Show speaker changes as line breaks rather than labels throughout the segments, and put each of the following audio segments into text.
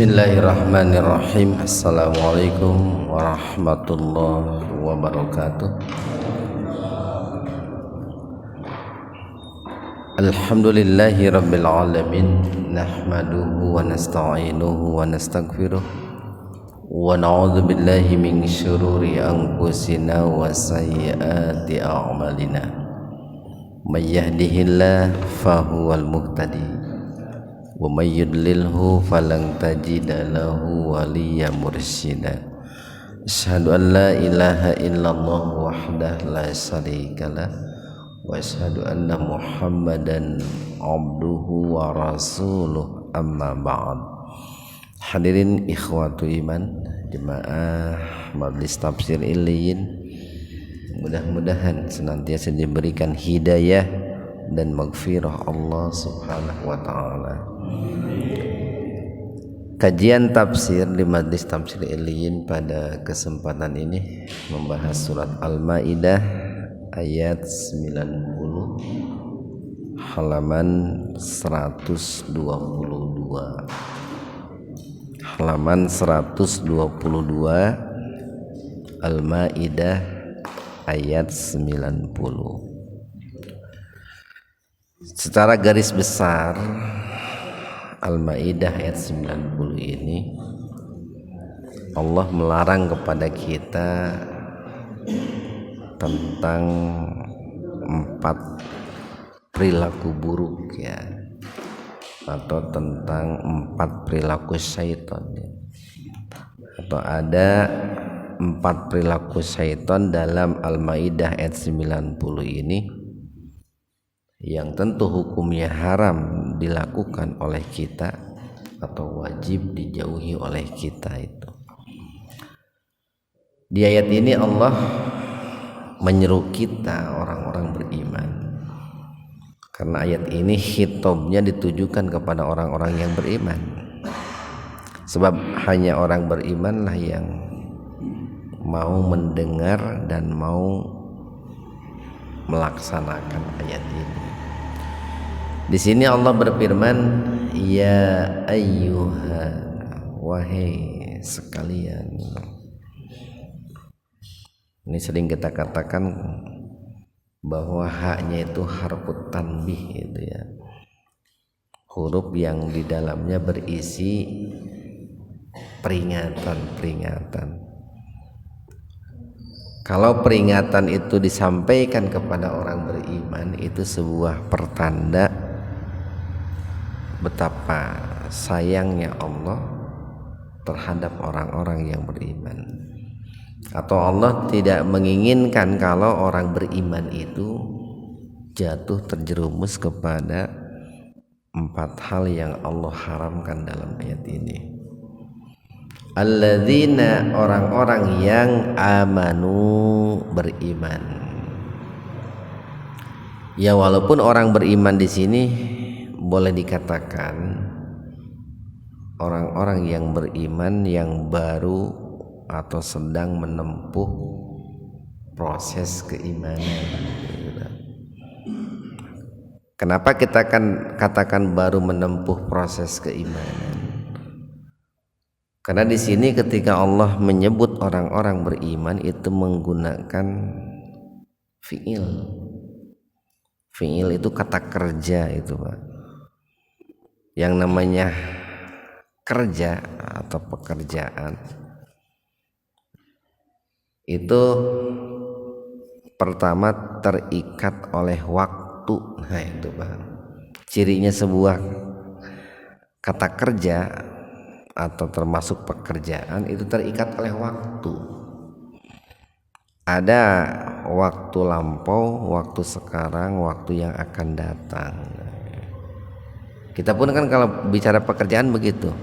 Bismillahirrahmanirrahim. Assalamualaikum warahmatullahi wabarakatuh. Alhamdulillahi rabbil alamin. Nahmaduhu wa nasta'inuhu wa nastaghfiruh wa na'udzu billahi min syururi anfusina wa sayyiati a'malina. May yahdihillahu fahuwal muhtadi wa may yudlilhu falan tajida lahu waliyyan mursyida. Asyhadu an la ilaha illallah wahdahu la syarikalah wa asyhadu anna Muhammadan abduhu wa rasuluh, amma ba'd. Hadirin ikhwatu iman, jemaah Majelis Tafsir Iliyin, mudah-mudahan senantiasa diberikan hidayah dan maghfirah Allah Subhanahu wa taala. Kajian tafsir di Majelis Tafsir Iliyin pada kesempatan ini membahas surat Al-Maidah ayat 90 halaman 122. Halaman 122 Al-Maidah ayat 90. Secara garis besar Al-Maidah ayat 90 ini Allah melarang kepada kita tentang 4 perilaku buruk, ya, atau tentang 4 perilaku syaitan, ya. Atau ada 4 perilaku syaitan dalam Al-Maidah ayat 90 ini yang tentu hukumnya haram dilakukan oleh kita atau wajib dijauhi oleh kita. Itu di ayat ini Allah menyeru kita orang-orang beriman, karena ayat ini khitabnya ditujukan kepada orang-orang yang beriman, sebab hanya orang berimanlah yang mau mendengar dan mau melaksanakan ayat ini. Di sini Allah berfirman, ya ayyuhan, wahai sekalian. Ini sering kita katakan bahwa haknya itu harfut tanbih, itu ya, huruf yang di dalamnya berisi peringatan. Kalau peringatan itu disampaikan kepada orang beriman, itu sebuah pertanda betapa sayangnya Allah terhadap orang-orang yang beriman, atau Allah tidak menginginkan kalau orang beriman itu jatuh terjerumus kepada 4 hal yang Allah haramkan dalam ayat ini. Alladzina, orang-orang yang amanu, beriman. Ya, walaupun orang beriman di sini boleh dikatakan orang-orang yang beriman yang baru atau sedang menempuh proses keimanan. Kenapa kita akan katakan baru menempuh proses keimanan? Karena di sini ketika Allah menyebut orang-orang beriman itu menggunakan fiil. Fiil itu kata kerja, itu Pak. Yang namanya kerja atau pekerjaan itu pertama terikat oleh waktu. Nah, itu Pak, cirinya sebuah kata kerja atau termasuk pekerjaan itu terikat oleh waktu. Ada waktu lampau, waktu sekarang, waktu yang akan datang. Kita pun kan kalau bicara pekerjaan begitu.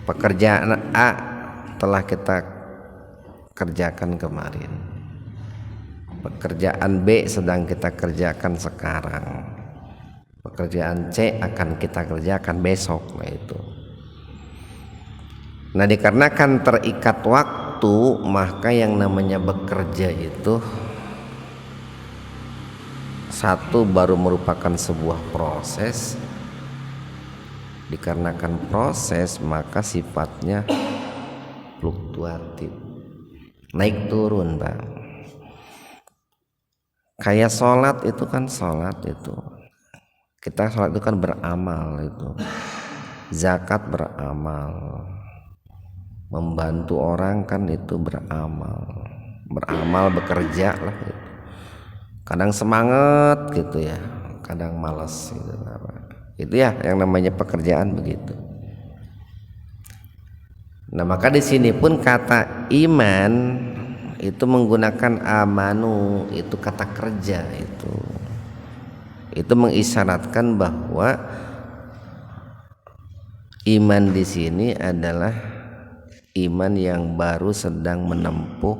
Pekerjaan A telah kita kerjakan kemarin. Pekerjaan B sedang kita kerjakan sekarang. Pekerjaan C akan kita kerjakan besok. Nah, itu. Nah, dikarenakan terikat waktu, maka yang namanya bekerja itu satu baru merupakan sebuah proses, Dikarenakan proses maka sifatnya fluktuatif, naik turun Pak. Kayak sholat itu kan, sholat itu kita sholat itu kan beramal, itu zakat beramal, membantu orang kan itu beramal bekerja lah gitu. Kadang semangat gitu ya, kadang malas gitu. Itu ya yang namanya pekerjaan begitu. Nah maka di sini pun kata iman itu menggunakan amanu, itu kata kerja, itu mengisyaratkan bahwa iman di sini adalah iman yang baru sedang menempuh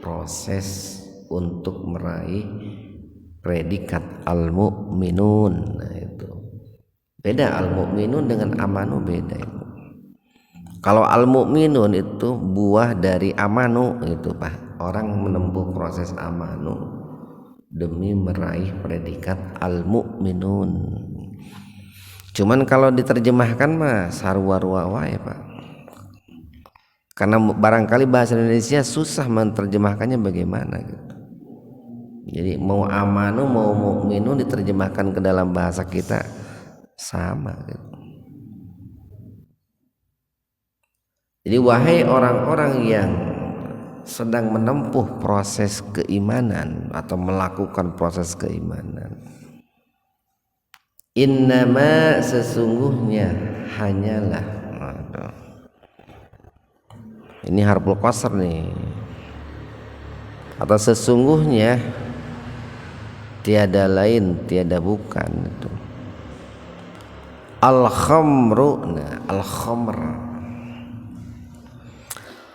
proses untuk meraih predikat al-mu'minun. Nah itu beda, al-mu'minun dengan amanu beda itu. Kalau al-mu'minun itu buah dari amanu itu Pak. Orang menempuh proses amanu demi meraih predikat al-mu'minun. Cuman kalau diterjemahkan mah sarwa-rua wae Pak. Karena barangkali bahasa Indonesia susah menerjemahkannya bagaimana gitu. Jadi mau amanu mau mu'minun diterjemahkan ke dalam bahasa kita sama gitu. Jadi wahai orang-orang yang sedang menempuh proses keimanan atau melakukan proses keimanan, innama sesungguhnya hanyalah, ini harful qasr nih, atau sesungguhnya tiada lain tiada bukan itu al-khamru. Nah, al-khamr,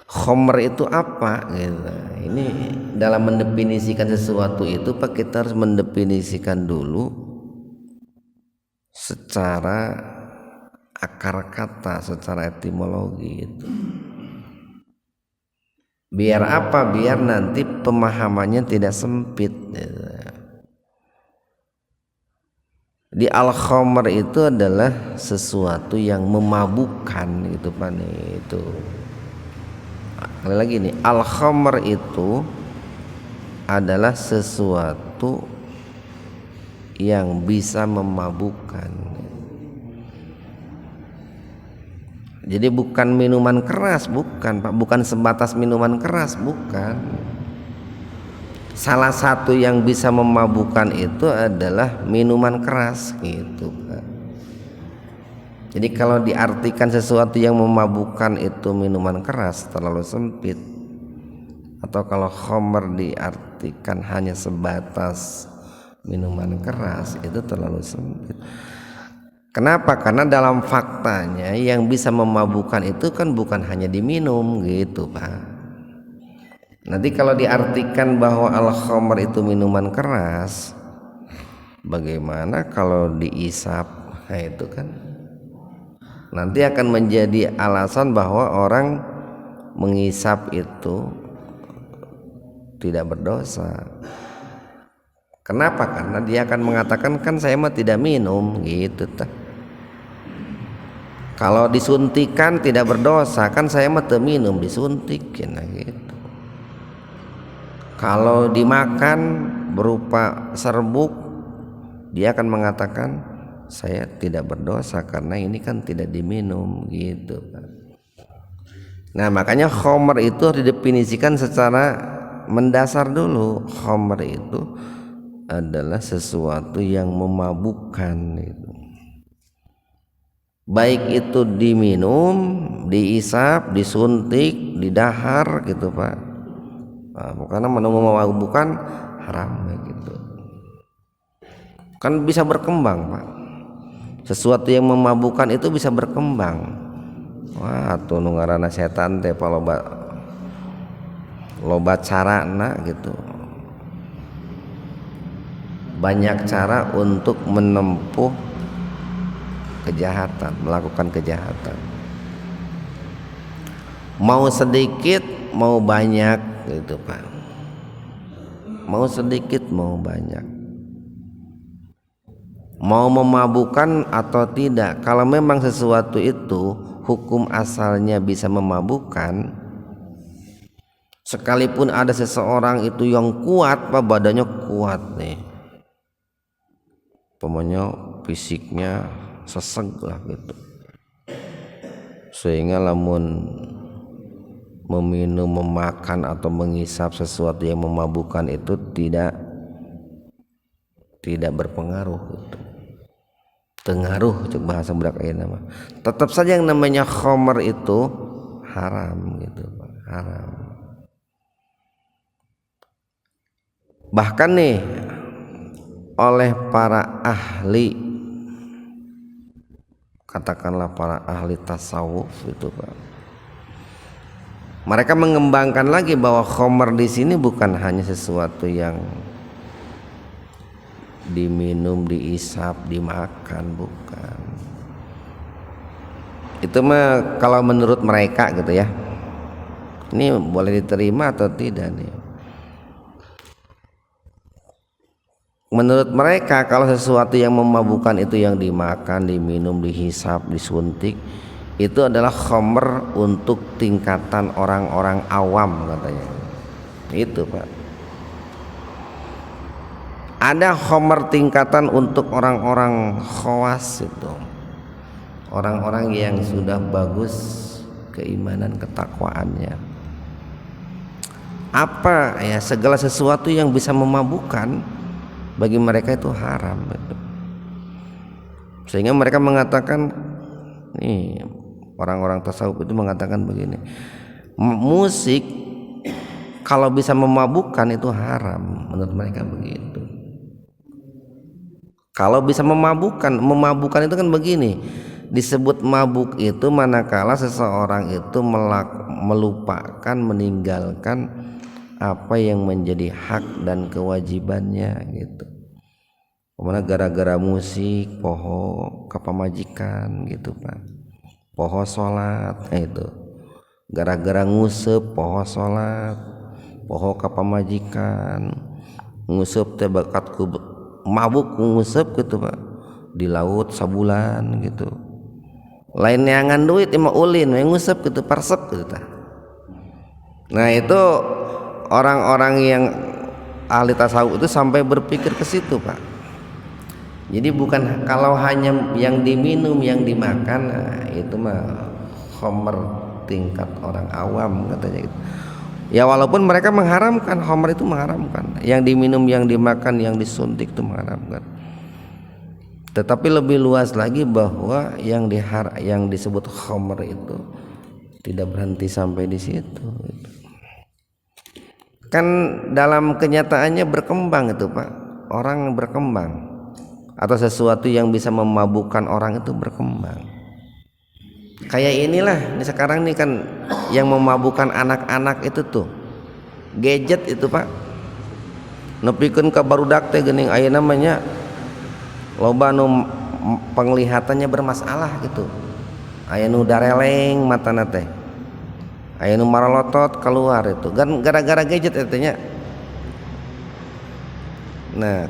khamr itu apa gitu. Ini dalam mendefinisikan sesuatu itu Pak, kita harus mendefinisikan dulu secara akar kata, secara etimologi itu. Biar apa? Biar nanti pemahamannya tidak sempit gitu. Di al-khamr itu adalah sesuatu yang memabukkan gitu Pak nih, itu. Kali lagi nih, al-khamr itu adalah sesuatu yang bisa memabukkan. Jadi bukan minuman keras, bukan Pak, bukan sebatas minuman keras, bukan. Salah satu yang bisa memabukkan itu adalah minuman keras gitu Pak. Jadi kalau diartikan sesuatu yang memabukkan itu minuman keras terlalu sempit, atau kalau khamr diartikan hanya sebatas minuman keras itu terlalu sempit. Kenapa? Karena dalam faktanya yang bisa memabukkan itu kan bukan hanya diminum gitu Pak. Nanti kalau diartikan bahwa al-khamr itu minuman keras, bagaimana kalau diisap? Nah itu kan nanti akan menjadi alasan bahwa orang mengisap itu tidak berdosa. Kenapa? Karena dia akan mengatakan kan saya mah tidak minum gitu. Kalau disuntikan tidak berdosa, kan saya mah teu minum disuntik nah gitu. Kalau dimakan berupa serbuk, dia akan mengatakan saya tidak berdosa karena ini kan tidak diminum gitu. Nah makanya khamr itu harus didefinisikan secara mendasar dulu. Khamr itu adalah sesuatu yang memabukkan itu. Baik itu diminum, diisap, disuntik, didahar gitu Pak. Karena memabukkan haram gitu. Kan bisa berkembang Pak. Sesuatu yang memabukkan itu bisa berkembang. Wah tuh nu ngaranna setan teh loba carana gitu. Banyak cara untuk menempuh kejahatan, melakukan kejahatan. Mau sedikit, mau banyak gitu Pak. Mau sedikit, mau banyak. mau memabukkan atau tidak. Kalau memang sesuatu itu hukum asalnya bisa memabukkan, sekalipun ada seseorang itu yang kuat, badannya kuat nih, pokoknya fisiknya seseg lah gitu, sehingga lamun meminum, memakan atau mengisap sesuatu yang memabukkan itu tidak berpengaruh gitu. Tengaruh cek bahasa budak ayeuna mah. Tetap saja yang namanya khamr itu haram gitu, haram. Bahkan nih oleh para ahli, katakanlah para ahli tasawuf itu Pak, mereka mengembangkan lagi bahwa khamr di sini bukan hanya sesuatu yang diminum, diisap, dimakan, bukan. Itu mah kalau menurut mereka gitu ya. Ini boleh diterima atau tidak nih? Menurut mereka kalau sesuatu yang memabukkan itu yang dimakan, diminum, dihisap, disuntik, itu adalah khamr untuk tingkatan orang-orang awam katanya. Itu Pak. Ada khamr tingkatan untuk orang-orang khawas itu, orang-orang yang sudah bagus keimanan ketakwaannya. Apa ya, segala sesuatu yang bisa memabukkan bagi mereka itu haram gitu. Sehingga mereka mengatakan, nih orang-orang tasawuf itu mengatakan begini, musik kalau bisa memabukkan itu haram, menurut mereka begitu. Kalau bisa memabukkan itu kan begini, disebut mabuk itu manakala seseorang itu melupakan, meninggalkan apa yang menjadi hak dan kewajibannya gitu. Kemana gara-gara musik, poho kapamajikan gitu Pak, poho sholat, itu gara-gara ngusep poho sholat, poho kapamajikan, ngusep teh bakatku mabuk ngusep gitu Pak, di laut sabulan gitu, lain neangan duit emang ulin ngusep gitu, parsep gitu ta. Nah itu orang-orang yang ahli tasawuf itu sampai berpikir ke situ Pak. Jadi bukan kalau hanya yang diminum, yang dimakan, nah, itu mah khamr tingkat orang awam katanya gitu. Ya walaupun mereka mengharamkan, khamr itu mengharamkan, yang diminum, yang dimakan, yang disuntik itu mengharamkan. Tetapi lebih luas lagi bahwa yang disebut khamr itu tidak berhenti sampai di situ. Kan dalam kenyataannya berkembang itu Pak, orang berkembang, atau sesuatu yang bisa memabukkan orang itu berkembang. Kayak inilah ini sekarang nih kan yang memabukkan anak-anak itu tuh gadget itu Pak, nepikeun ka barudak teh geuning aya namanya loba nu penglihatannya bermasalah gitu, aya nu dareleng matana teh, aya nu maralotot keluar itu kan gara-gara gadget itu nya. Nah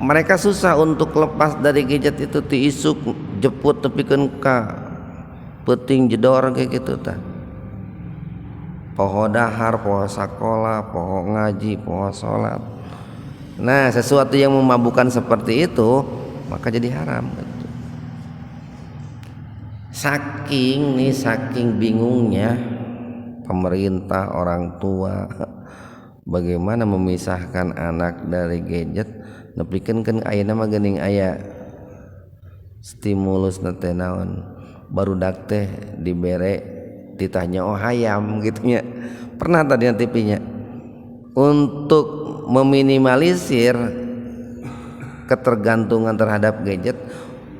mereka susah untuk lepas dari gadget itu, tiisuk jeput tepikeun ka peuting jedor kayak gitu tah. Poho dahar, poho sakola, poho ngaji, poho salat. Nah, sesuatu yang memabukkan seperti itu maka jadi haram gitu. Saking bingungnya pemerintah, orang tua bagaimana memisahkan anak dari gadget, nepikeun kan ayeuna mah geuning aya stimulus teh naon, barudak teh dibere ditanya oh hayam gitunya. Pernah tadi TV-nya untuk meminimalisir ketergantungan terhadap gadget,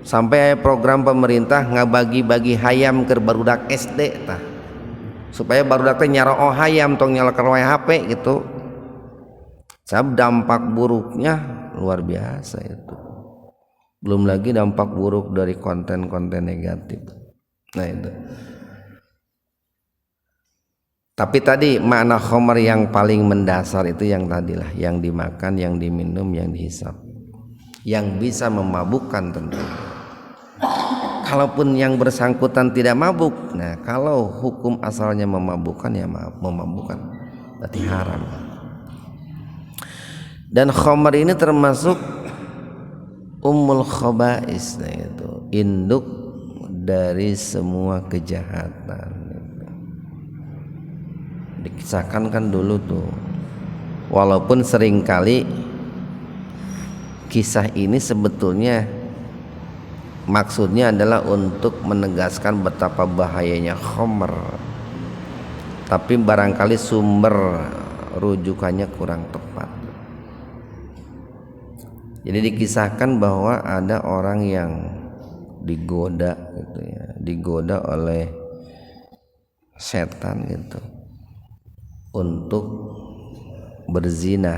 sampai program pemerintah ngabagi-bagi hayam ke barudak SD tah, supaya barudak teh nyaro oh hayam tong nyalakan wae HP gitu. Sabab dampak buruknya luar biasa itu. Belum lagi dampak buruk dari konten-konten negatif. Nah itu. Tapi tadi makna khamr yang paling mendasar itu yang tadilah, yang dimakan, yang diminum, yang dihisap. yang bisa memabukkan tentunya. Kalaupun yang bersangkutan tidak mabuk, nah kalau hukum asalnya memabukkan ya memabukkan, berarti haram. Dan khamar ini termasuk ummul khaba'is, nah itu induk dari semua kejahatan. Dikisahkan kan dulu tuh, walaupun seringkali kisah ini sebetulnya maksudnya adalah untuk menegaskan betapa bahayanya khamr, tapi barangkali sumber rujukannya kurang tepat. Jadi dikisahkan bahwa ada orang yang digoda gitu ya, digoda oleh setan gitu untuk berzina.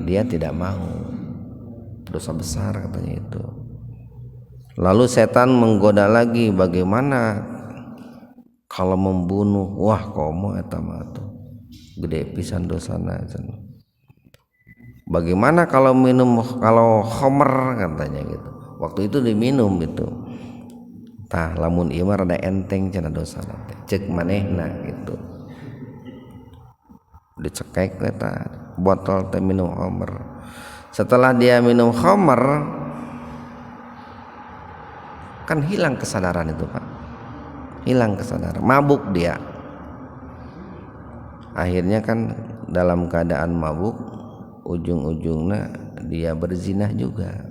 Dia tidak mau, dosa besar katanya itu. Lalu setan menggoda lagi, bagaimana kalau membunuh? Wah, komo eta mah tuh gede pisan dosana. Bagaimana kalau khamr katanya gitu. Waktu itu diminum itu. Tah lamun ieu mah rada enteng cenah dosana teh. Ceuk manehna gitu. Dicekek eta botol teh minum khamr. Setelah dia minum khamr kan hilang kesadaran itu, Pak. Hilang kesadaran, mabuk dia. Akhirnya kan dalam keadaan mabuk, ujung-ujungnya dia berzinah juga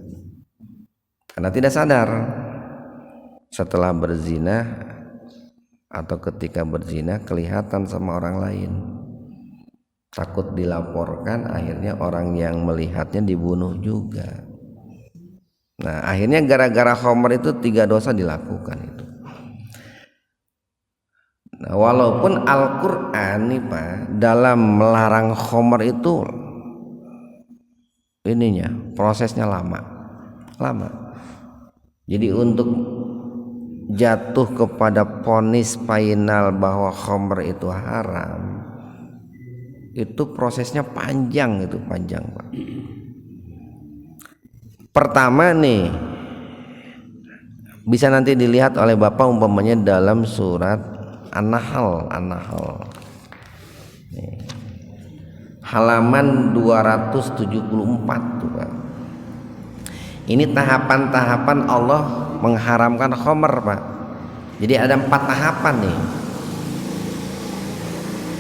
karena tidak sadar. Setelah berzinah atau ketika berzinah kelihatan sama orang lain, takut dilaporkan, akhirnya orang yang melihatnya dibunuh juga. Nah akhirnya gara-gara khamr itu 3 dosa dilakukan itu. Nah, walaupun Al-Quran nih Pak dalam melarang khamr itu ininya prosesnya lama. Jadi untuk jatuh kepada vonis final bahwa khamr itu haram, itu prosesnya panjang Pak. Pertama nih bisa nanti dilihat oleh Bapak umpamanya dalam surat An-Nahl nih, halaman 274 tuh Pak. Ini tahapan-tahapan Allah mengharamkan khamr Pak. Jadi ada 4 tahapan nih.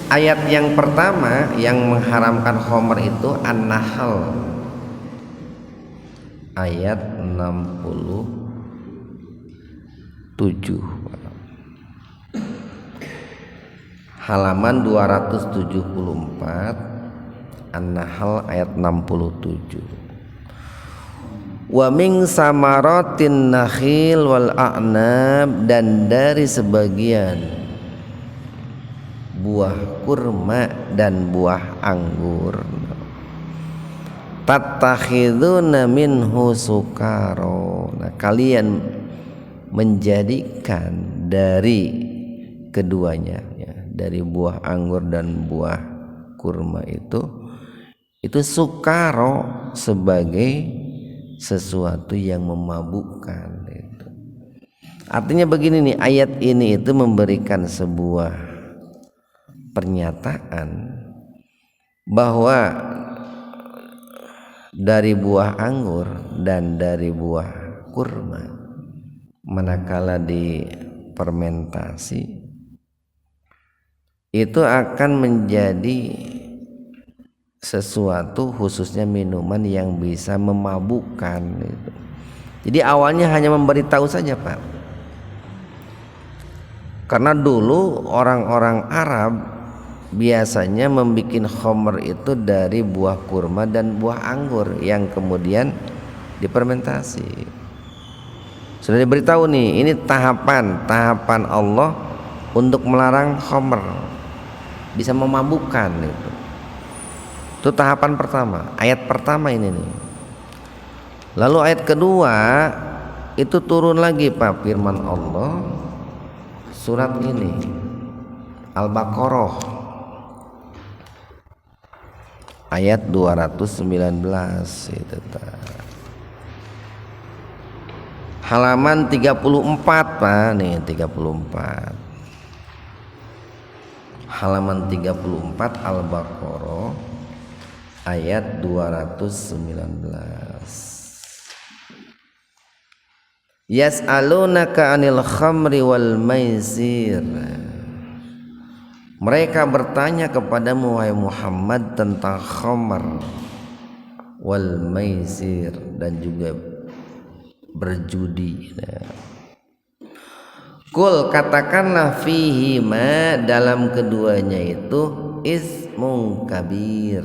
Ayat yang pertama yang mengharamkan khamr itu An-Nahl ayat 67 halaman 274 An-Nahl ayat 67. Wa min samaratin nakhil wal a'nab, dan dari sebagian buah kurma dan buah anggur, tattakhiduna minhu sukaro, nah kalian menjadikan dari keduanya ya, dari buah anggur dan buah kurma itu sukaro sebagai sesuatu yang memabukkan itu. Artinya begini nih, ayat ini itu memberikan sebuah pernyataan bahwa dari buah anggur dan dari buah kurma manakala difermentasi itu akan menjadi sesuatu, khususnya minuman yang bisa memabukkan gitu. Jadi awalnya hanya memberitahu saja Pak, karena dulu orang-orang Arab biasanya membuat khamr itu dari buah kurma dan buah anggur yang kemudian difermentasi. Sudah diberitahu nih, ini tahapan Allah untuk melarang khamr, bisa memabukkan itu. Itu tahapan pertama, ayat pertama ini nih. Lalu ayat kedua itu turun lagi Pak, firman Allah surat ini Al-Baqarah ayat 219 itu. halaman 34 Pak, nih 34. Halaman 34 Al-Baqarah ayat 219. Yas'alunaka 'anil khamri wal maisir. Mereka bertanya kepadamu wahai Muhammad tentang khamr wal maisir dan juga berjudi. Kul, katakanlah, fihi ma, dalam keduanya itu ismun kabir,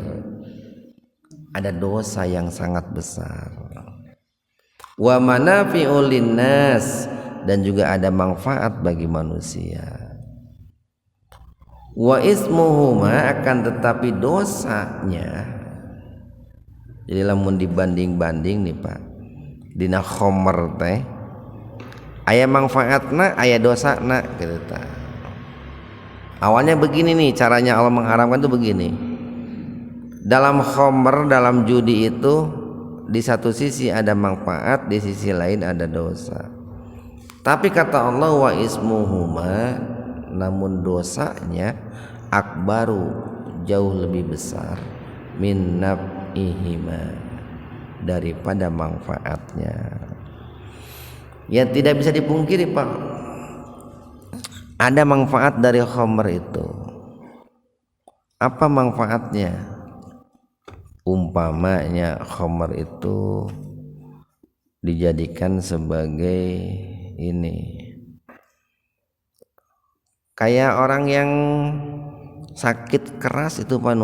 ada dosa yang sangat besar. Wa manafi'ul linnas, dan juga ada manfaat bagi manusia. Wa ismuhuma, akan tetapi dosanya, jadi lamun dibanding-banding nih Pak, dina khomer teh aya manfaatna aya dosana gitu ta. Awalnya begini nih caranya Allah mengharamkan itu begini. Dalam khomer, dalam judi itu di satu sisi ada manfaat, di sisi lain ada dosa. Tapi kata Allah wa ismuhuma, namun dosanya akbaru, jauh lebih besar, min naf'ihima, daripada manfaatnya. Ya tidak bisa dipungkiri Pak, ada manfaat dari khamr itu. Apa manfaatnya? Umpamanya khamr itu dijadikan sebagai ini, kayak orang yang sakit keras itu Pak,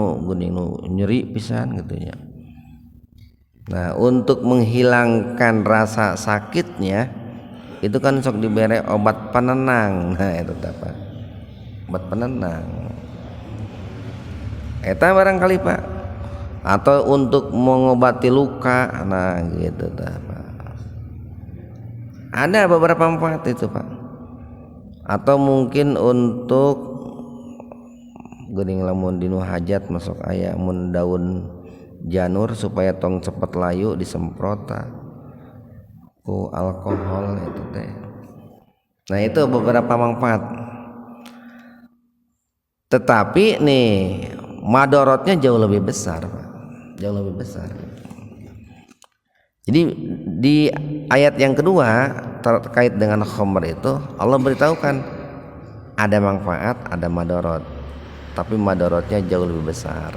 nyeri pisan gitu ya. Nah, untuk menghilangkan rasa sakitnya itu kan sok diberi obat penenang. Nah itu apa? Obat penenang. Eta barangkali Pak. Atau untuk mengobati luka. Nah gitu Pak. Ada beberapa manfaat itu Pak. Atau mungkin untuk geuning lamun dinu hajat masuk aya mun daun janur supaya tong cepet layu disemprot alkohol itu teh. Nah itu beberapa manfaat. Tetapi nih madorotnya jauh lebih besar, Pak. Jauh lebih besar. Jadi di ayat yang kedua terkait dengan khamr itu Allah beritahukan ada manfaat, ada madorot. Tapi madorotnya jauh lebih besar.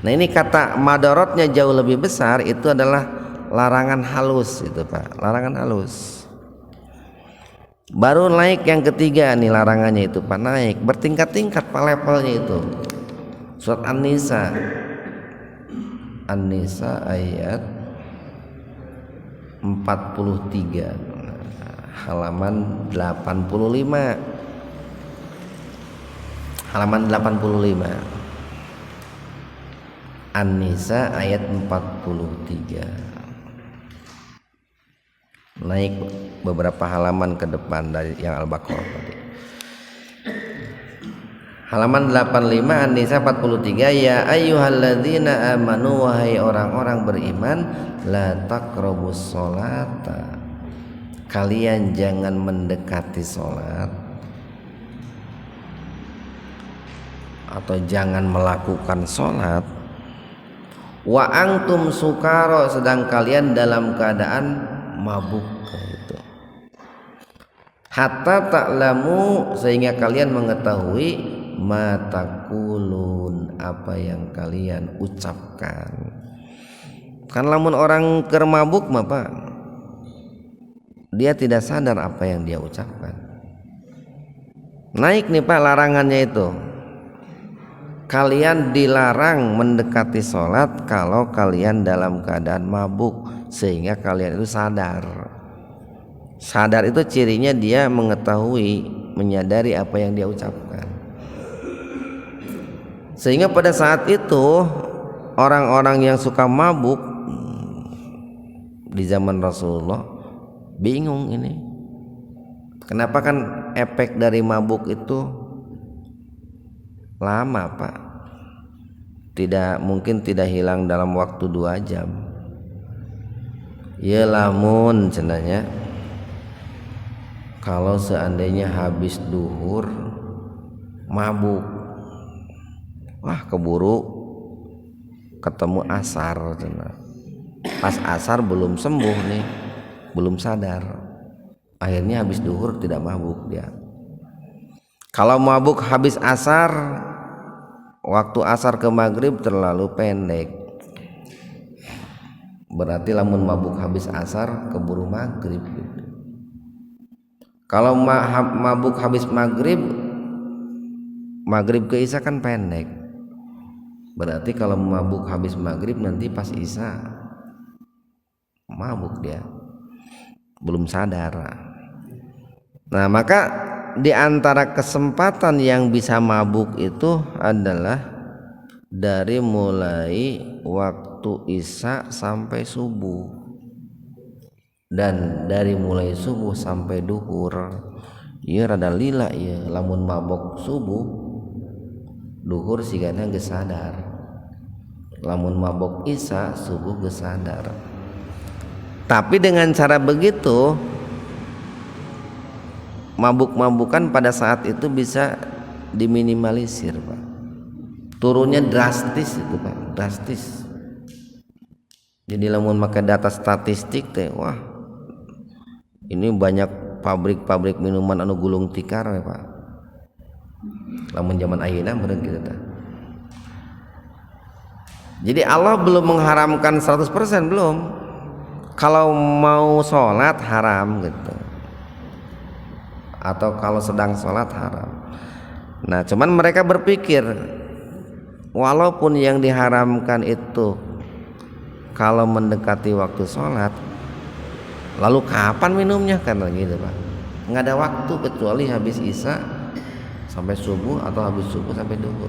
Nah ini kata madorotnya jauh lebih besar itu adalah larangan halus itu Pak, larangan halus. Baru naik yang ketiga nih larangannya itu Pak, naik bertingkat-tingkat Pak levelnya itu. Surat An-Nisa, An-Nisa ayat 43 halaman 85. Halaman 85. An-Nisa ayat 43. Naik beberapa halaman ke depan dari yang Al-Baqarah tadi. Halaman 85 An-Nisa 43. Ya ayyuhalladzina amanu, wahai orang-orang beriman, la taqrabus sholata, kalian jangan mendekati salat atau jangan melakukan salat, wa antum sukara, sedang kalian dalam keadaan mabuk itu. Hatta ta'lamu, sehingga kalian mengetahui ma taqulun, apa yang kalian ucapkan. Kan lamun orang keur mabuk mah Pak, dia tidak sadar apa yang dia ucapkan. Naik nih Pak larangannya itu. Kalian dilarang mendekati sholat kalau kalian dalam keadaan mabuk, sehingga kalian itu sadar. Sadar itu cirinya dia mengetahui, menyadari apa yang dia ucapkan. Sehingga pada saat itu orang-orang yang suka mabuk di zaman Rasulullah bingung ini. Kenapa? Kan efek dari mabuk itu lama Pak, tidak mungkin tidak hilang dalam waktu 2 jam. Ya lamun cenanya kalau seandainya habis duhur mabuk, wah keburu ketemu asar, pas asar belum sembuh nih, belum sadar, akhirnya habis duhur tidak mabuk dia. Kalau mabuk habis asar, waktu asar ke maghrib terlalu pendek, berarti lamun mabuk habis asar keburu maghrib gitu. Kalau mabuk habis maghrib, maghrib ke isya kan pendek, berarti kalau mabuk habis maghrib nanti pas isya mabuk dia, belum sadar. Nah maka di antara kesempatan yang bisa mabuk itu adalah dari mulai waktu isya sampai subuh, dan dari mulai subuh sampai duhur. Ieu rada lila ya, lamun mabok subuh duhur sigana geus sadar, lamun mabok isya subuh geus sadar. Tapi dengan cara begitu mabuk-mabukan pada saat itu bisa diminimalisir, Pak. Turunnya drastis itu, Pak, drastis. Jadi lamun pakai data statistik teh, wah ini banyak pabrik-pabrik minuman anu gulung tikar ya, Pak. Lamun zaman ayeuna meureun kitu tah. Jadi Allah belum mengharamkan 100%, belum. Kalau mau sholat haram gitu, atau kalau sedang sholat haram. Nah cuman mereka berpikir walaupun yang diharamkan itu kalau mendekati waktu sholat, lalu kapan minumnya, karena gitu, Pak, nggak ada waktu kecuali habis isya sampai subuh atau habis subuh sampai duhur.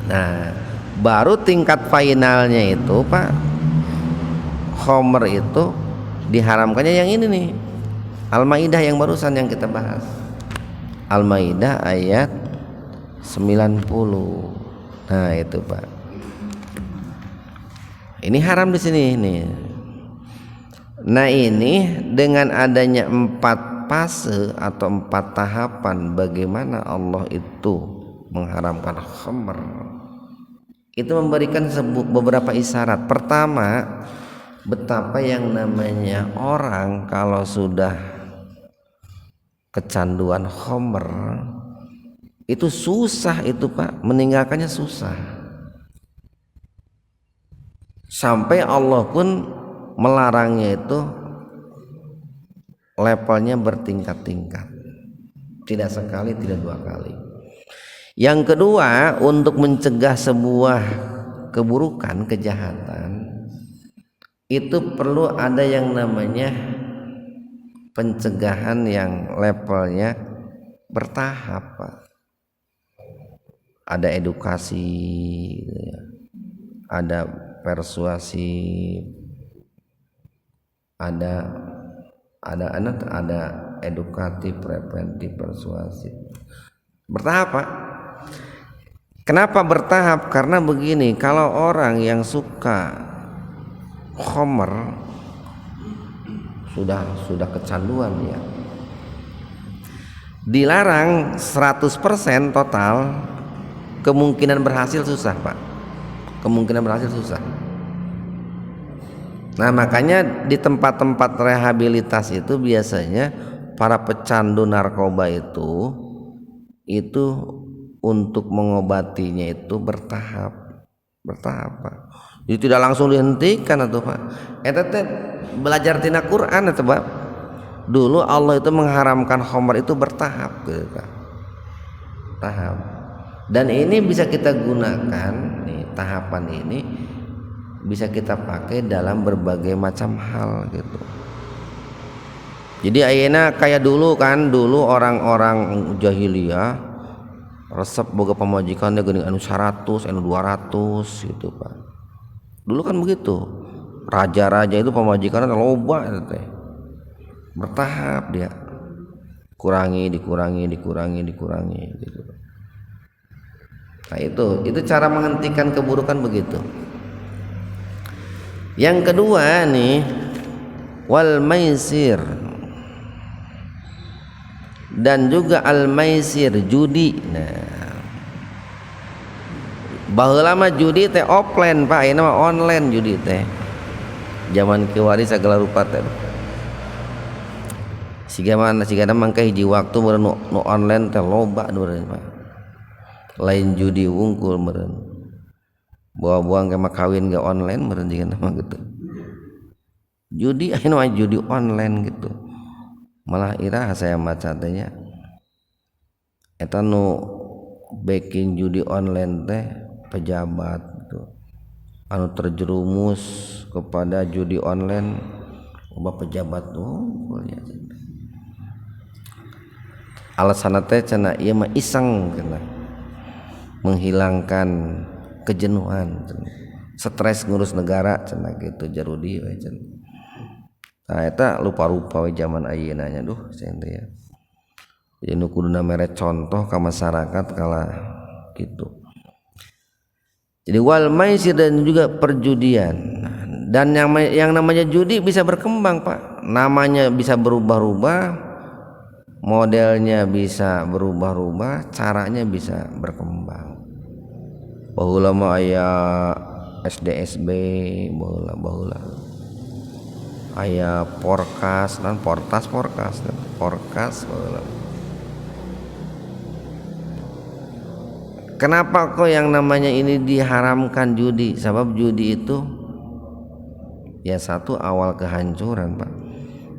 Nah baru tingkat finalnya itu, Pak, khomer itu diharamkannya yang ini nih, Al-Maidah yang barusan yang kita bahas, Al-Maidah ayat 90. Nah itu, Pak, ini haram di sini nih. Nah ini dengan adanya 4 fase atau 4 tahapan bagaimana Allah itu mengharamkan khamr, itu memberikan beberapa isyarat. Pertama, betapa yang namanya orang kalau sudah kecanduan khamr itu susah itu, Pak, meninggalkannya susah. Sampai Allah pun melarangnya itu levelnya bertingkat-tingkat, tidak sekali, tidak 2 kali. Yang kedua, untuk mencegah sebuah keburukan, kejahatan, itu perlu ada yang namanya pencegahan yang levelnya bertahap, Pak. Ada edukasi, ada persuasi, ada edukatif, preventif, persuasif. Bertahap, Pak. Kenapa bertahap? Karena begini, kalau orang yang suka khamr sudah kecanduan dia, dilarang 100% total, kemungkinan berhasil susah, Pak. Kemungkinan berhasil susah. Nah makanya di tempat-tempat rehabilitas itu biasanya para pecandu narkoba itu untuk mengobatinya itu bertahap, Pak. Jadi tidak langsung dihentikan atau, Pak. Eta teh belajar tina Quran atau, Pak. Dulu Allah itu mengharamkan khamr itu bertahap gitu, Pak. Tahap. Dan ini bisa kita gunakan nih, tahapan ini bisa kita pakai dalam berbagai macam hal gitu. Jadi ayeuna kayak dulu kan, dulu orang-orang jahiliyah resep boga pamajikannya geuning anu 100, anu 200 gitu, Pak. Dulu kan begitu. Raja-raja itu pamajikannya loba teh. Bertahap dia. Dikurangi gitu. Nah itu cara menghentikan keburukan begitu. Yang kedua nih, wal maisir. dan juga al-maisir judi. Nah, baheula mah judi teh offline Pak, ayeuna mah online judi teh. Zaman kiwari sagala rupa teh. Siga mangka hiji waktu meureun nu online teh loba meureun Pak. Lain judi wungkul meureun. Bawa-buang ke kawin ge online meureun jiga mah gitu. Judi ayeuna mah judi online gitu. Malah iraha saya maca teh nya. Eta nu backing judi online teh pejabat gitu. Anu terjerumus kepada judi online loba pejabat ya. Alasanna teh cenah ieu mah iseng cenah. Menghilangkan kejenuhan cenah. Stres ngurus negara cenah gitu jarudi we cenah. Nah eta lupa-lupa we zaman ayeuna nya duh cenah teh ya. Jadi nu kuduna mere contoh ka masyarakat kala gitu. Jadi wal maisir dan juga perjudian. Dan yang namanya judi bisa berkembang Pak. Namanya bisa berubah-ubah, modelnya bisa berubah-ubah, caranya bisa berkembang. Baheula mah aya SDSB, baheula. Aya porkas baheula. Kenapa kok yang namanya ini diharamkan judi? Sebab judi itu ya satu awal kehancuran Pak.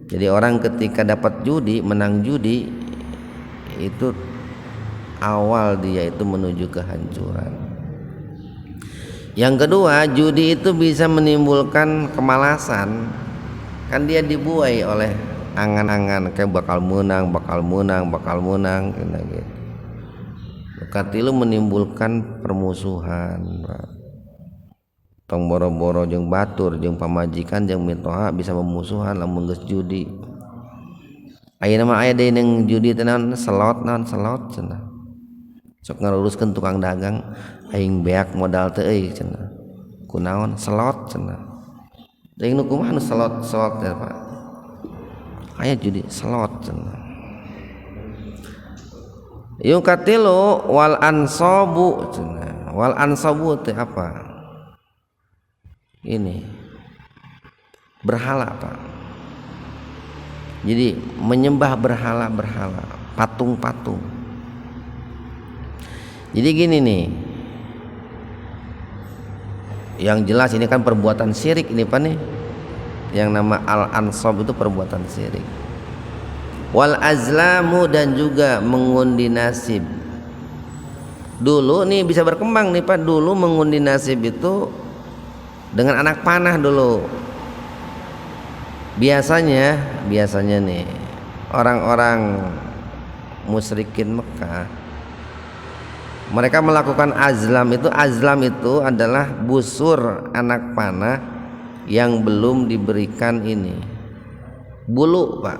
Jadi orang ketika dapat judi, menang judi itu awal dia itu menuju kehancuran. Yang kedua, judi itu bisa menimbulkan kemalasan. Kan dia dibuai oleh angan-angan kayak bakal menang gitu. Katilu menimbulkan permusuhan Pak. Tong boro-boro jeung batur jeung pamajikan jeung mitoha bisa memusuhan lamun geus judi. Ayeuna mah aya deui ning judi teh naon slot cenah. Sok ngaruruskeun tukang dagang aing beak modal teh euy cenah. Kunaon slot cenah. Deui nu kumaha nu slot teh Pak. Aya judi slot cenah. Yung katilu wal ansabu cenah. Wal ansabu teh apa? Ini berhala Pak. Jadi menyembah berhala, patung-patung. Jadi gini nih, yang jelas ini kan perbuatan syirik ini Pak nih. Yang nama al-ansab itu perbuatan syirik. Wal azlamu dan juga mengundi nasib. Dulu nih bisa berkembang nih Pak. Dulu mengundi nasib itu dengan anak panah dulu. Biasanya nih orang-orang musyrikin Mekah mereka melakukan azlam itu. Azlam itu adalah busur anak panah yang belum diberikan ini bulu Pak.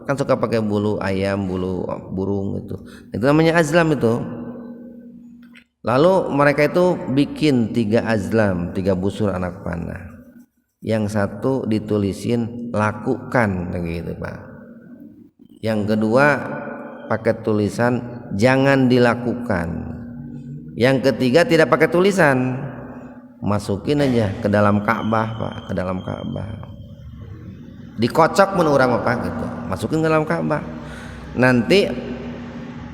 Kan suka pakai bulu ayam, bulu burung itu namanya azlam itu. Lalu mereka itu bikin 3 azlam, 3 busur anak panah. Yang satu ditulisin lakukan gitu Pak. Yang kedua pakai tulisan jangan dilakukan. Yang ketiga tidak pakai tulisan, masukin aja ke dalam Ka'bah Pak, ke dalam Ka'bah. Dikocok mun urang apa gitu, masukin ke dalam Ka'bah. Nanti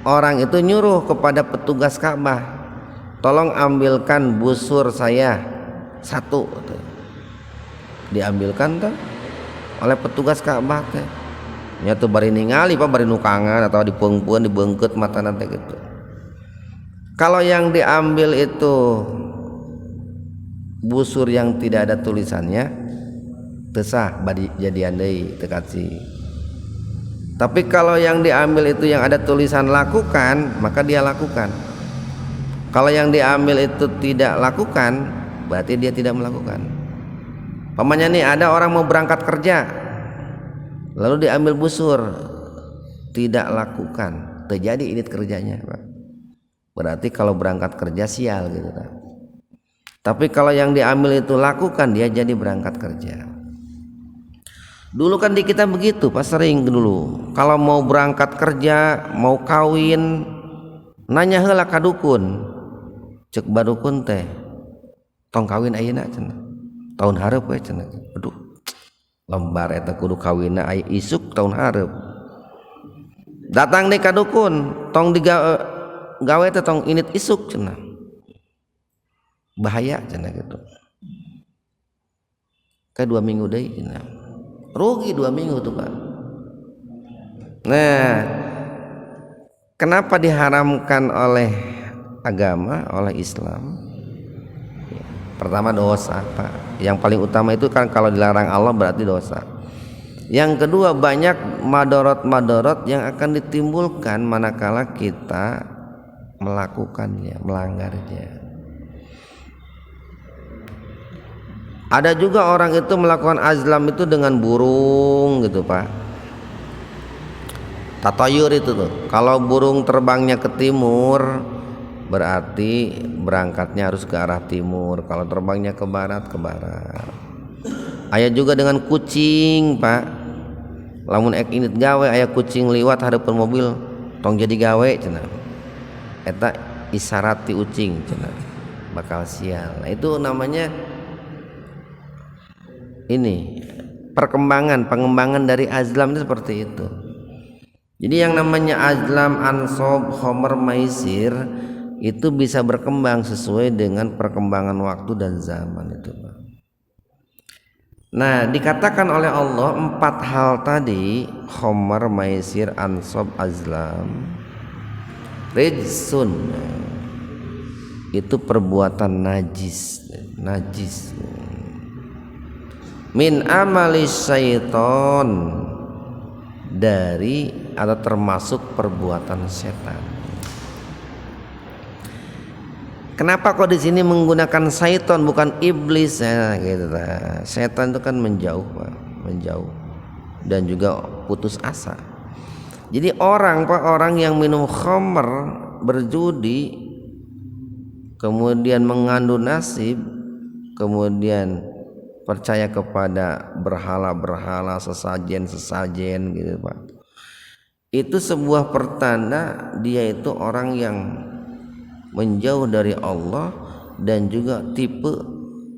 orang itu nyuruh kepada petugas Ka'bah, tolong ambilkan busur saya 1. Diambilkan tuh oleh petugas Ka'bah teh. Nya tuh bari ningali Pak, bari nukangan atau dipeungpeun, dibeungkeut matana teh gitu. Kalau yang diambil itu busur yang tidak ada tulisannya, teu sah bari jadian deui teu kasih. Tapi kalau yang diambil itu yang ada tulisan lakukan, maka dia lakukan. Kalau yang diambil itu tidak lakukan, berarti dia tidak melakukan. Pamannya nih ada orang mau berangkat kerja, lalu diambil busur, tidak lakukan, terjadi init kerjanya Pak. Berarti kalau berangkat kerja sial gitu Pak. Tapi kalau yang diambil itu lakukan, dia jadi berangkat kerja. Dulu kan di kita begitu Pak, sering dulu kalau mau berangkat kerja, mau kawin, nanya heula ka dukun, cek badukun teh tong kawin ayeuna cenah, tahun hareup we cenah. Aduh, lembar eta kudu kawinna aya isuk tahun hareup. Datang deui ka dukun, tong gawe teh tong init isuk cenah. Bahaya cenah gitu. Kayak 2 minggu deui cenah. Rugi 2 minggu tuh Pak. Nah, kenapa diharamkan oleh agama, oleh Islam? Pertama dosa Pak. Yang paling utama itu kan kalau dilarang Allah berarti dosa. Yang kedua banyak madorot-madorot yang akan ditimbulkan manakala kita melakukannya, melanggarnya. Ada juga orang itu melakukan azlam itu dengan burung gitu Pak. Tatayur itu tuh. Kalau burung terbangnya ke timur berarti berangkatnya harus ke arah timur. Kalau terbangnya ke barat, ke barat. Aya juga dengan kucing Pak. Lamun ek init gawe aya kucing liwat hareupeun mobil tong jadi gawe cenah. Eta isyarat ti ucing cenah. Bakal sial. Nah, itu namanya ini pengembangan dari azlam itu seperti itu. Jadi yang namanya azlam, ansob, khomer, maisir itu bisa berkembang sesuai dengan perkembangan waktu dan zaman itu Pak. Nah, dikatakan oleh Allah 4 hal tadi, khomer, maisir, ansob, azlam, rijsun, itu perbuatan najis min amali syaiton, dari atau termasuk perbuatan setan. Kenapa kok di sini menggunakan syaiton bukan iblis ya gitu. Setan itu kan menjauh Pak, menjauh dan juga putus asa. Jadi orang yang minum khamr, berjudi, kemudian mengandung nasib, kemudian percaya kepada berhala-berhala, sesajen gitu Pak. Itu sebuah pertanda dia itu orang yang menjauh dari Allah dan juga tipe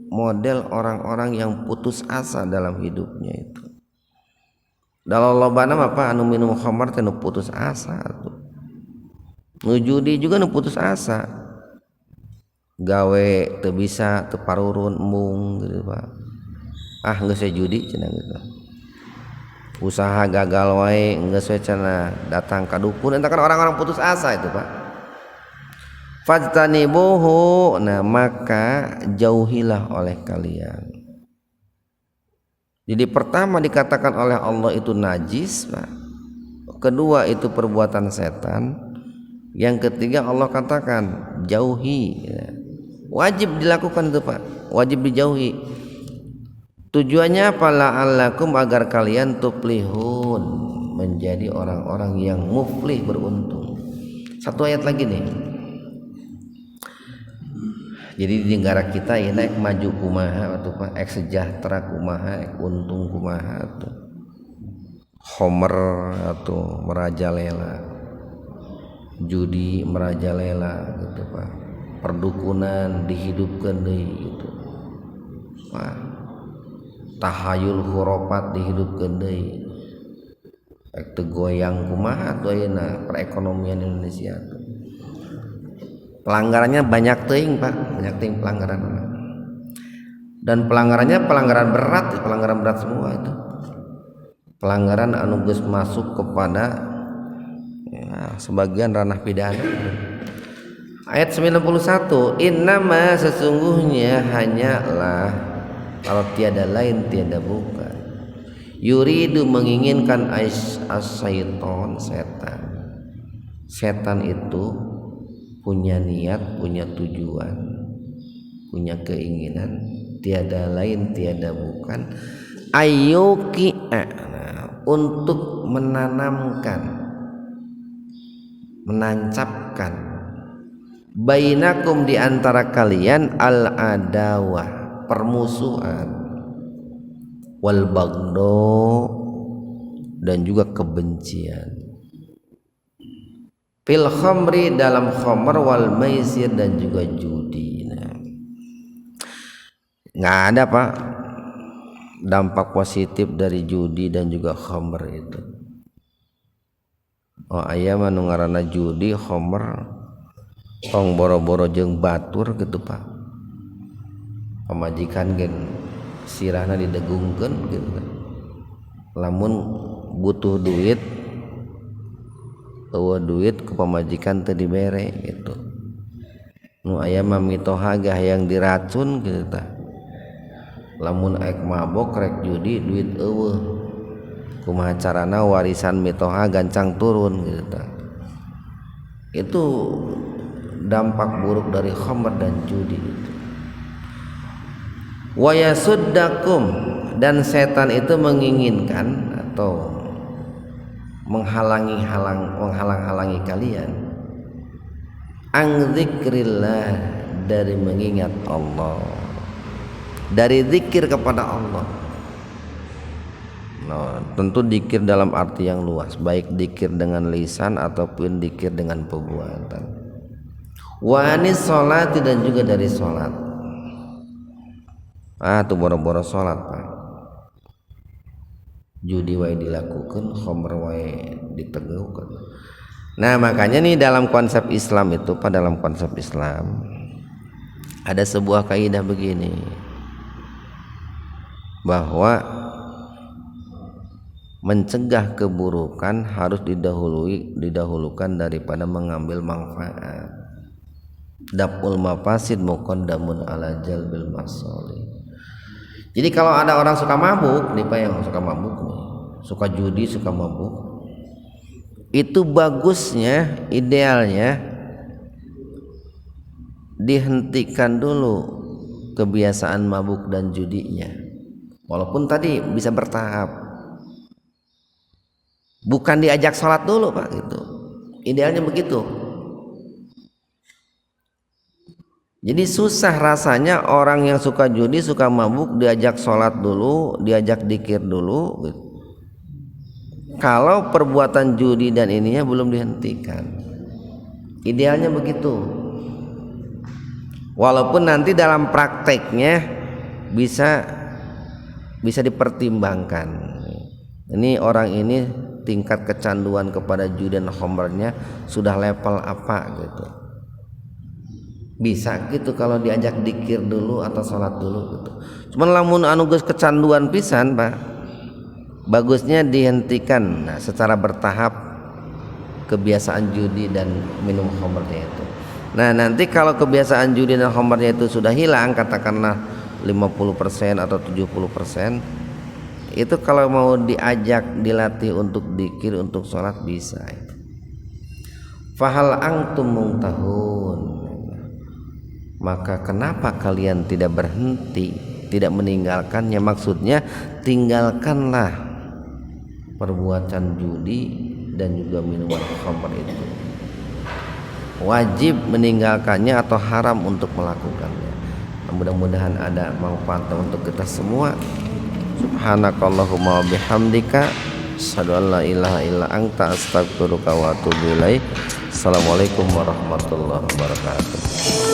model orang-orang yang putus asa dalam hidupnya itu. Dalam lobana apa anu minum khamar teh nu putus asa tuh. Nu judi juga nu putus asa. Gawe teu bisa, teu parurun embung gitu Pak. Geus we judi cenah gitu. Usaha gagal wae geus we cenah datang ka dukun. Eta kan orang-orang putus asa itu Pak. Fajtanibuhu, nah maka jauhilah oleh kalian. Jadi pertama dikatakan oleh Allah itu najis Pak. Kedua itu perbuatan setan. Yang ketiga Allah katakan jauhi. Wajib dilakukan itu Pak, wajib dijauhi. Tujuannya apa? La'allakum, agar kalian tuflihun, menjadi orang-orang yang muflih, beruntung. Satu ayat lagi nih. Jadi di negara kita ini ek maju kumaha atau Pak, ek sejahtera kumaha, ek untung kumaha atau homer atau merajalela, judi merajalela gitu Pak. Perdukunan dihidupkan deui gitu. Pak. Tahayul hurufat dihidupkeun deui. Ek teu goyang kumaha atuh ayeuna perekonomian Indonesia tuh. Pelanggarannya banyak teuing Pak, banyak teuing pelanggaran. Dan pelanggarannya pelanggaran berat semua itu. Pelanggaran anu geus masuk kepada ya, sebagian ranah pidana. Ayat 91, innama, sesungguhnya hanyalah, kalau tiada lain tiada bukan, yuridu, menginginkan, as-syaiton, setan itu punya niat, punya tujuan, punya keinginan, tiada lain tiada bukan, ayyuki'a, untuk menanamkan, menancapkan, bainakum, di antara kalian, al-adawah, permusuhan, wal bagdo, dan juga kebencian. Fil khamri, dalam khamr, wal maisir, dan juga judi. Nah, nggak ada Pak dampak positif dari judi dan juga khamr itu. Oh aya manu ngaranna judi khamr tong boro-boro jeung batur gitu Pak, pamajikan gen sirahna didegungkeun gitu kan, lamun butuh duit eueuh duit ku pamajikan teu dibere gitu. Nu aya mah mitoha gah hayang diracun gitu tah, lamun aek mabok rek judi duit eueuh, kumaha carana warisan mitoha gancang turun gitu tah. Itu dampak buruk dari khamr dan judi itu. Wa yasuddakum, dan setan itu menginginkan atau menghalang-halangi kalian ang zikrillah, dari mengingat Allah, dari zikir kepada Allah. Nah, tentu zikir dalam arti yang luas, baik zikir dengan lisan ataupun zikir dengan perbuatan. Wa anis sholati, dan juga dari sholat. Tuh boro-boro sholat Pak, judi wae dilakukan, khamr wae ditegeukeun. Nah makanya nih dalam konsep Islam itu Pak, dalam konsep Islam ada sebuah kaidah begini, bahwa mencegah keburukan harus didahulukan daripada mengambil manfaat. Daf'ul mafasid muqaddamun ala jalbil masalih. Jadi kalau ada orang suka mabuk nih Pak, yang suka mabuk nih, suka judi, suka mabuk, itu bagusnya, idealnya dihentikan dulu kebiasaan mabuk dan judinya, walaupun tadi bisa bertahap, bukan diajak sholat dulu Pak gitu, idealnya begitu. Jadi susah rasanya orang yang suka judi, suka mabuk diajak sholat dulu, diajak dzikir dulu gitu, kalau perbuatan judi dan ininya belum dihentikan. Idealnya begitu, walaupun nanti dalam prakteknya bisa dipertimbangkan, ini orang ini tingkat kecanduan kepada judi dan khamrnya sudah level apa gitu, bisa gitu kalau diajak dzikir dulu atau sholat dulu gitu. Cuman lamun anu geus kecanduan pisan Pak, bagusnya dihentikan secara bertahap kebiasaan judi dan minum khamrnya itu. Nah nanti kalau kebiasaan judi dan khamrnya itu sudah hilang, katakanlah 50% atau 70%, itu kalau mau diajak, dilatih untuk dzikir, untuk sholat bisa. Fahal antum muntahun, maka kenapa kalian tidak berhenti, tidak meninggalkannya? Maksudnya tinggalkanlah perbuatan judi dan juga minuman khamr itu. Wajib meninggalkannya atau haram untuk melakukannya. Mudah-mudahan ada manfaatnya untuk kita semua. Subhanakallahumma wabihamdika, asyhadu an la ilaha illa anta, astaghfiruka wa atubu ilaik. Assalamualaikum warahmatullahi wabarakatuh.